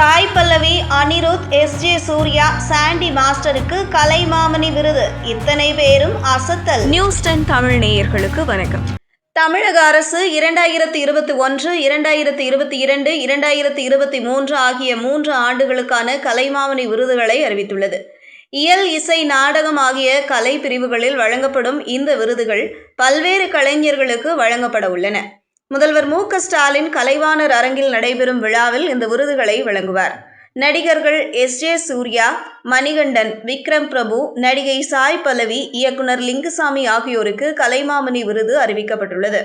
Sai Pallavi, Anirudh, S J. Surya, Chandy மாஸ்டருக்கு கலைமாமணி விருது. இத்தனை பேரும் அசத்தல். நியூஸ் 10 தமிழ் நேயர்களுக்கு வணக்கம். தமிழக அரசு 2021, 2022, 2023 ஆகிய 3 ஆண்டுகளுக்கான கலைமாமணி விருதுகளை அறிவித்துள்ளது. இயல், இசை, நாடகம் ஆகிய கலை பிரிவுகளில் வழங்கப்படும் இந்த விருதுகள் பல்வேறு கலைஞர்களுக்கு வழங்கப்பட உள்ளன. முதல்வர் மு.க. ஸ்டாலின் கலைவாணர் அரங்கில் நடைபெறும் விழாவில் இந்த விருதுகளை வழங்குவார். நடிகர்கள் எஸ்.ஜே. சூர்யா, மணிகண்டன், விக்ரம் பிரபு, நடிகை சாய் பல்லவி, இயக்குனர் லிங்குசாமி ஆகியோருக்கு கலைமாமணி விருது அறிவிக்கப்பட்டுள்ளது.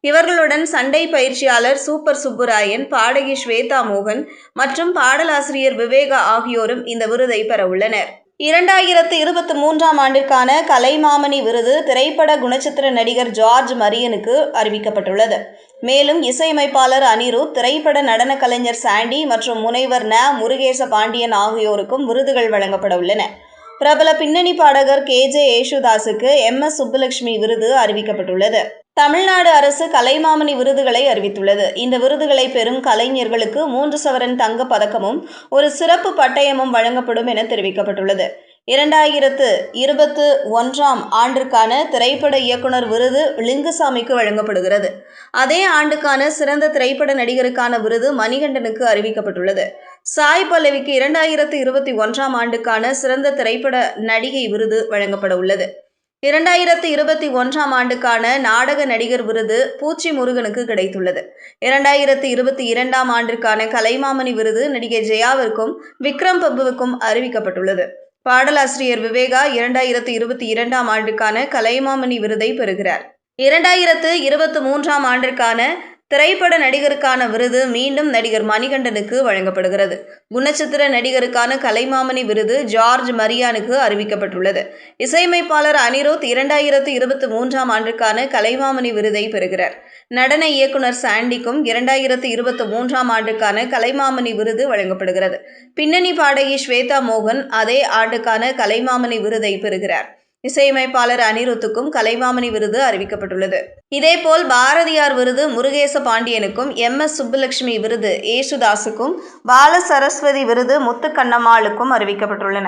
இவர்களுடன் சண்டை பயிற்சியாளர் சூப்பர் சுப்புராயன், பாடகி ஸ்வேதா மோகன் மற்றும் பாடலாசிரியர் விவேகா ஆகியோரும் இந்த விருதை பெற உள்ளனர். 2023 ஆண்டிற்கான கலைமாமணி விருது திரைப்பட குணச்சித்திர நடிகர் ஜார்ஜ் மரியனுக்கு அறிவிக்கப்பட்டுள்ளது. மேலும் இசையமைப்பாளர் அனிருத், திரைப்பட நடன கலைஞர் சாண்டி மற்றும் முனைவர் ந. முருகேச பாண்டியன் ஆகியோருக்கும் விருதுகள் வழங்கப்பட உள்ளன. பிரபல பின்னணி பாடகர் கே.ஜே. யேசுதாஸுக்கு எம்.எஸ். சுப்புலட்சுமி விருது அறிவிக்கப்பட்டுள்ளது. தமிழ்நாடு அரசு கலைமாமணி விருதுகளை அறிவித்துள்ளது. இந்த விருதுகளை பெறும் கலைஞர்களுக்கு 3 சவரன் தங்க பதக்கமும் ஒரு சிறப்பு பட்டயமும் வழங்கப்படும் என தெரிவிக்கப்பட்டுள்ளது. 2021 ஆண்டிற்கான திரைப்பட இயக்குனர் விருது லிங்குசாமிக்கு வழங்கப்படுகிறது. அதே ஆண்டுக்கான சிறந்த திரைப்பட நடிகருக்கான விருது மணிகண்டனுக்கு அறிவிக்கப்பட்டுள்ளது. சாய் பல்லவிக்கு 2021 ஆண்டுக்கான சிறந்த திரைப்பட நடிகை விருது வழங்கப்பட உள்ளது. 2021 ஆண்டுக்கான நாடக நடிகர் விருது பூச்சி முருகனுக்கு கிடைத்துள்ளது. 2022 ஆண்டிற்கான கலைமாமணி விருது நடிகை ஜெயாவிற்கும் விக்ரம் பிரபுவுக்கும் அறிவிக்கப்பட்டுள்ளது. பாடலாசிரியர் விவேகா 2022 ஆண்டுக்கான கலைமாமணி விருதை பெறுகிறார். 2023 ஆண்டிற்கான திரைப்பட நடிகருக்கான விருது மீண்டும் நடிகர் மணிகண்டனுக்கு வழங்கப்படுகிறது. குணச்சித்திர நடிகருக்கான கலைமாமணி விருது ஜார்ஜ் மரியானுக்கு அறிவிக்கப்பட்டுள்ளது. இசையமைப்பாளர் அனிருத் 2023 ஆண்டுக்கான கலைமாமணி விருதை பெறுகிறார். நடன இயக்குனர் சாண்டிக்கும் 2023 ஆண்டுக்கான கலைமாமணி விருது வழங்கப்படுகிறது. பின்னணி பாடகி ஸ்வேதா மோகன் அதே ஆண்டுக்கான கலைமாமணி விருதை பெறுகிறார். இசையமைப்பாளர் அனிருத்துக்கும் கலைமாமணி விருது அறிவிக்கப்பட்டுள்ளது. இதேபோல் பாரதியார் விருது முருகேச பாண்டியனுக்கும், எம்.எஸ். சுப்புலட்சுமி விருது யேசுதாஸுக்கும், பால சரஸ்வதி விருது முத்துக்கண்ணம்மாளுக்கும் அறிவிக்கப்பட்டுள்ளன.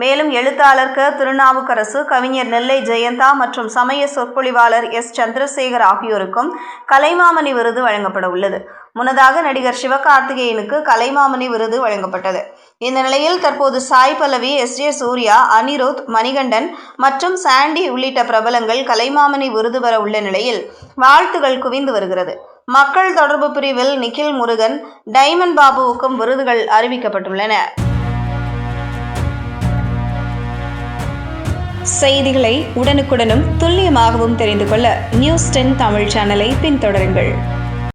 மேலும் எழுத்தாளர் க. திருநாவுக்கரசு, கவிஞர் நெல்லை ஜெயந்தா மற்றும் சமய சொற்பொழிவாளர் எஸ். சந்திரசேகர் ஆகியோருக்கும் கலைமாமணி விருது வழங்கப்பட உள்ளது. முன்னதாக நடிகர் சிவகார்த்திகேயனுக்கு கலைமாமணி விருது வழங்கப்பட்டது. இந்த நிலையில் தற்போது சாய் பல்லவி, எஸ்.ஜே. சூர்யா, அனிருத், மணிகண்டன் மற்றும் சாண்டி உள்ளிட்ட பிரபலங்கள் கலைமாமணி விருது பெற உள்ள நிலையில் வாழ்த்துகள் குவிந்து வருகிறது. மக்கள் தொடர்பு பிரிவில் நிகில் முருகன், டைமண்ட் பாபுவுக்கும் விருதுகள் அறிவிக்கப்பட்டுள்ளன. செய்திகளை உடனுக்குடனும் துல்லியமாகவும் தெரிந்து கொள்ள நியூஸ் 10 தமிழ் சேனலை பின்தொடருங்கள்.